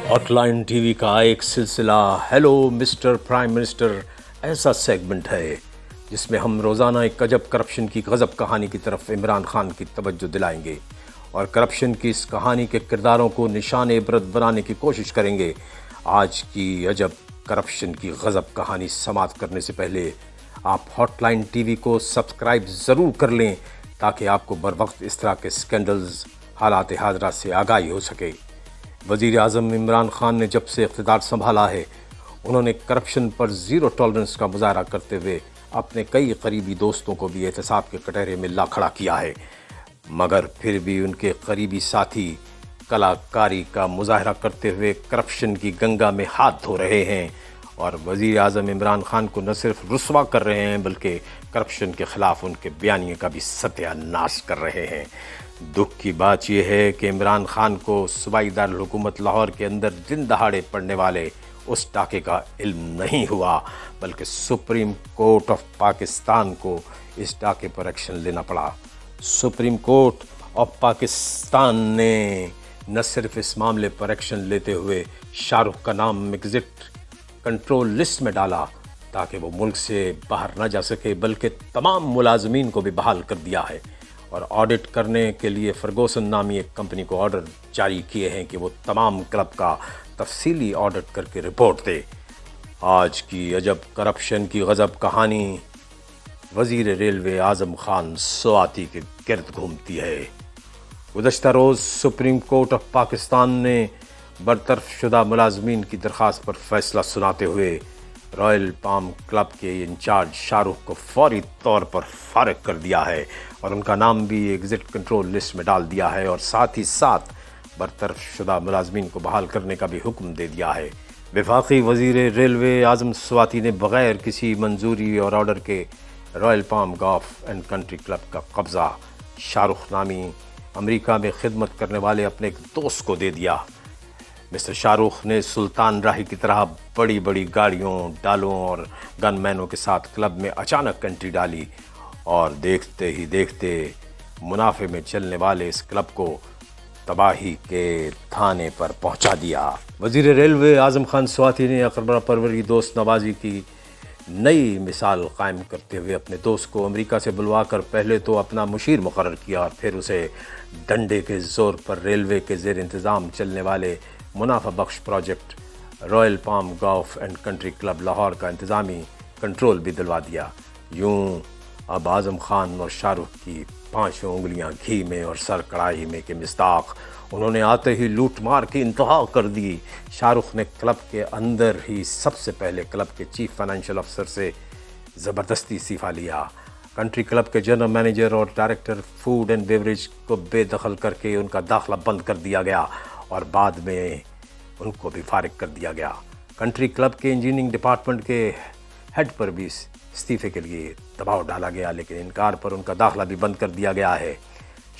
Hot line TV का एक सिलसिला हेलो मिस्टर प्राइम मिनिस्टर ऐसा सेगमेंट है जिसमें हम रोज़ाना एक अजब करप्शन की गज़ब कहानी की तरफ इमरान खान की तवज्जो दिलाएंगे और करप्शन की इस कहानी के किरदारों को निशान इबरत बनाने की कोशिश करेंगे। आज की अजब करप्शन की गज़ब कहानी समाप्त करने से पहले आप हॉटलाइन टीवी को सब्सक्राइब ज़रूर कर लें ताकि आपको बर वक्त इस तरह के स्कैंडल्स हालात हाजरा से आगाही हो सके। वज़ीर आज़म इमरान खान ने जब से इक़्तिदार संभाला है उन्होंने करप्शन पर ज़ीरो टॉलरेंस का मुज़ाहरा करते हुए अपने कई करीबी दोस्तों को भी एहतसाब के कटहरे में ला खड़ा किया है, मगर फिर भी उनके करीबी साथी कलाकारी का मुज़ाहरा करते हुए करप्शन की गंगा में हाथ धो रहे हैं और वज़ीर आज़म इमरान खान को न सिर्फ रुस्वा कर रहे हैं बल्कि करप्शन के ख़िलाफ़ उनके बयानिए का भी सत्यानाश कर रहे हैं। दुख की बात यह है कि इमरान खान को सूबाई दारुल हुकूमत लाहौर के अंदर दिन दहाड़े पड़ने वाले उस टाके का इल्म नहीं हुआ बल्कि सुप्रीम कोर्ट ऑफ पाकिस्तान को इस टाके पर एक्शन लेना पड़ा। सुप्रीम कोर्ट ऑफ पाकिस्तान ने न सिर्फ इस मामले पर एक्शन लेते हुए शाहरुख का नाम एग्जिट कंट्रोल लिस्ट में डाला ताकि वो मुल्क से बाहर ना जा सके बल्कि तमाम मुलाजमीन को भी बहाल कर दिया है और ऑडिट करने के लिए फर्गूसन नामी एक कंपनी को ऑर्डर जारी किए हैं कि वो तमाम क्लब का तफसीली ऑडिट करके रिपोर्ट दे। आज की अजब करप्शन की गज़ब कहानी वज़ीर रेलवे आज़म खान स्वाति के गिर्द घूमती है। गुज़श्ता रोज़ सुप्रीम कोर्ट ऑफ पाकिस्तान ने बरतरफ शुदा मुलाजमीन की दरख्वास्त पर फैसला सुनाते हुए रॉयल पाम क्लब के इंचार्ज शाहरुख को फौरी तौर पर फारिग कर दिया है और उनका नाम भी एग्जिट कंट्रोल लिस्ट में डाल दिया है और साथ ही साथ बरतरफ शुदा मुलाजमीन को बहाल करने का भी हुक्म दे दिया है। वफाकी वज़ीर रेलवे आज़म स्वाति ने बग़ैर किसी मंजूरी और ऑर्डर के royal palm golf and country club का कब्ज़ा शाहरुख नामी अमेरिका में खिदमत करने वाले अपने एक दोस्त को दे दिया। मिस्टर शाहरुख ने सुल्तान राही की तरह बड़ी बड़ी गाड़ियों, डालों और गनमैनों के साथ क्लब में अचानक एंट्री डाली और देखते ही देखते मुनाफे में चलने वाले इस क्लब को तबाही के थाने पर पहुंचा दिया। वज़ीर रेलवे आज़म खान स्वाति ने अकबर परवरी दोस्त नवाजी की नई मिसाल कायम करते हुए अपने दोस्त को अमेरिका से बुलवाकर पहले तो अपना मुशीर मुकर्रर किया और फिर उसे डंडे के ज़ोर पर रेलवे के ज़ेर इंतज़ाम चलने वाले मुनाफा बख्श project royal palm golf and country club Lahore का इंतज़ामी कंट्रोल भी दिलवा दिया। यूं अब आज़म खान और शाहरुख की पांचों उंगलियां घी में और सर कढ़ाई में के मिस्ताक उन्होंने आते ही लूट मार की इंतहा कर दी। शाहरुख ने क्लब के अंदर ही सबसे पहले क्लब के चीफ फाइनेंशियल अफसर से ज़बरदस्ती इस्तीफ़ा लिया। कंट्री क्लब के जनरल मैनेजर और डायरेक्टर फूड एंड बेवरेज को बेदखल करके उनका दाखिला बंद कर दिया गया और बाद में उनको भी फारिग कर दिया गया। कंट्री क्लब के इंजीनियरिंग डिपार्टमेंट के हेड पर भी इस्तीफ़े के लिए दबाव डाला गया लेकिन इनकार पर उनका दाखिला भी बंद कर दिया गया है।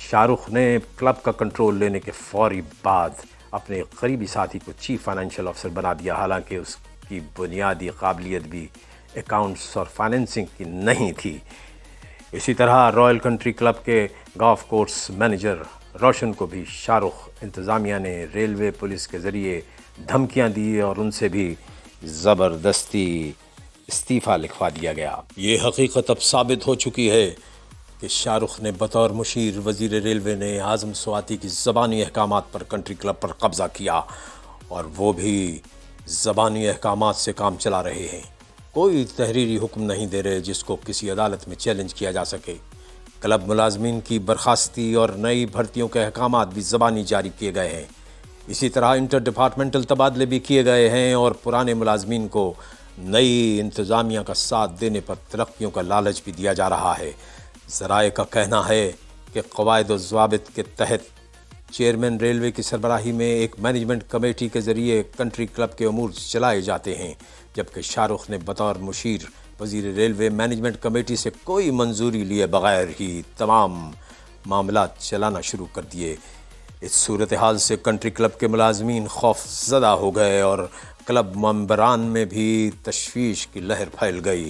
शाहरुख ने क्लब का कंट्रोल लेने के फौरी बाद अपने करीबी साथी को चीफ फाइनेंशियल अफसर बना दिया, हालांकि उसकी बुनियादी काबिलियत भी अकाउंट्स और फाइनेंसिंग की नहीं थी। इसी तरह रॉयल कंट्री क्लब के गोल्फ कोर्स मैनेजर रोशन को भी शाहरुख इंतज़ामिया ने रेलवे पुलिस के ज़रिए धमकियां दी और उनसे भी ज़बरदस्ती इस्तीफ़ा लिखवा दिया गया। ये हकीकत अब साबित हो चुकी है कि शाहरुख ने बतौर मुशीर वज़ीर रेलवे ने आज़म स्वाति की ज़बानी अहकामात पर कंट्री क्लब पर कब्ज़ा किया और वो भी ज़बानी अहकामात से काम चला रहे हैं। कोई तहरीरी हुक्म नहीं दे रहे जिसको किसी अदालत में चैलेंज किया जा सके। क्लब मुलाजमीन की बर्खास्ती और नई भर्तियों के अहकामात भी ज़बानी जारी किए गए हैं। इसी तरह इंटर डिपार्टमेंटल तबादले भी किए गए हैं और पुराने मुलाजमीन को नई इंतज़ामिया का साथ देने पर तरक्कियों का लालच भी दिया जा रहा है। ज़राए का कहना है कि क़वायद और ज़वाबित के तहत चेयरमैन रेलवे की सरबराही में एक मैनेजमेंट कमेटी के ज़रिए कंट्री क्लब के अमूर चलाए जाते हैं, जबकि शाहरुख ने बतौर मुशीर वज़ीर रेलवे मैनेजमेंट कमेटी से कोई मंजूरी लिए बग़ैर ही तमाम मामला चलाना शुरू कर दिए। इस सूरत हाल से कंट्री क्लब के मुलाजमीन खौफज़दा हो गए और क्लब मेंबरान में भी तशवीश की लहर फैल गई।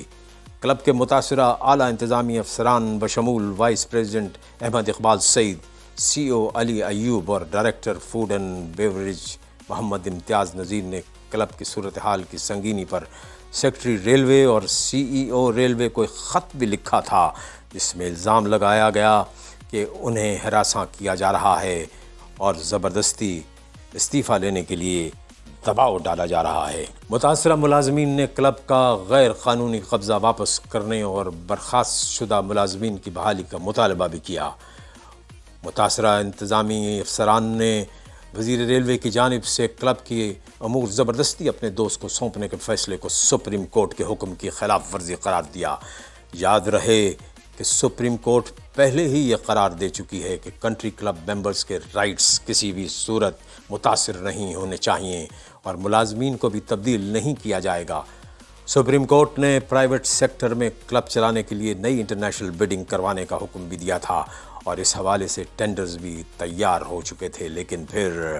क्लब के मुतासरा आला इंतज़ामी अफसरान बशमूल vice president Ahmad Iqbal Saeed, CEO Ali Ayub और director food and beverage Muhammad Imtiaz Nazir نے کلب کی صورتحال کی سنگینی پر سیکرٹری ریلوے اور CEO ریلوے کو ایک خط بھی لکھا تھا، جس میں الزام لگایا گیا کہ انہیں ہراساں کیا جا رہا ہے اور زبردستی استعفیٰ لینے کے لیے دباؤ ڈالا جا رہا ہے۔ متاثرہ ملازمین نے کلب کا غیر قانونی قبضہ واپس کرنے اور برخاست شدہ ملازمین کی بحالی کا مطالبہ بھی کیا۔ متاثرہ انتظامی افسران نے وزیر ریلوے کی جانب سے کلب کی امور زبردستی اپنے دوست کو سونپنے کے فیصلے کو سپریم کورٹ کے حکم کی خلاف ورزی قرار دیا۔ یاد رہے کہ سپریم کورٹ پہلے ہی یہ قرار دے چکی ہے کہ کنٹری کلب ممبرز کے رائٹس کسی بھی صورت متاثر نہیں ہونے چاہیے اور ملازمین کو بھی تبدیل نہیں کیا جائے گا۔ سپریم کورٹ نے پرائیویٹ سیکٹر میں کلب چلانے کے لیے نئی انٹرنیشنل بڈنگ کروانے کا حکم بھی دیا تھا اور اس حوالے سے ٹینڈرز بھی تیار ہو چکے تھے، لیکن پھر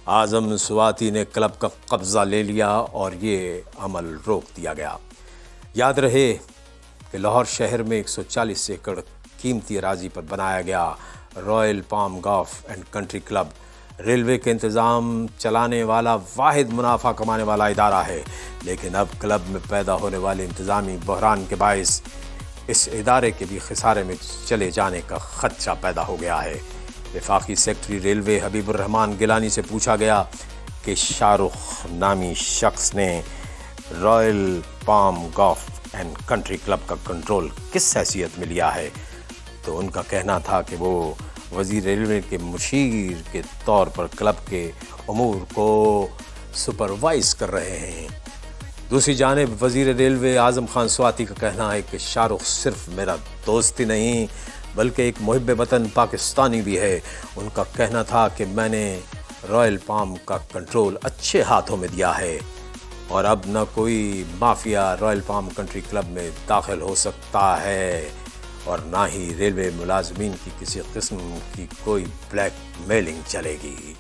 اعظم سواتی نے کلب کا قبضہ لے لیا اور یہ عمل روک دیا گیا۔ یاد رہے کہ لاہور شہر میں 140 ایکڑ قیمتی اراضی پر بنایا گیا Royal palm golf and country club railway کے انتظام چلانے والا واحد منافع کمانے والا ادارہ ہے، لیکن اب کلب میں پیدا ہونے والے انتظامی بحران کے باعث اس ادارے کے بھی خسارے میں چلے جانے کا خدشہ پیدا ہو گیا ہے۔ وفاقی سیکرٹری ریلوے حبیب الرحمان گیلانی سے پوچھا گیا کہ شاہ رخ نامی شخص نے Royal palm golf and country club کا کنٹرول کس حیثیت میں لیا ہے، تو ان کا کہنا تھا کہ وہ وزیر ریلوے کے مشیر کے طور پر کلب کے امور کو سپروائز کر رہے ہیں۔ دوسری جانب وزیر ریلوے اعظم خان سواتی کا کہنا ہے کہ شاہ رخ صرف میرا دوست ہی نہیں بلکہ ایک محب وطن پاکستانی بھی ہے۔ ان کا کہنا تھا کہ میں نے رائل پام کا کنٹرول اچھے ہاتھوں میں دیا ہے اور اب نہ کوئی mafia Royal palm country club میں داخل ہو سکتا ہے اور نہ ہی ریلوے ملازمین کی کسی قسم کی کوئی بلیک میلنگ چلے گی۔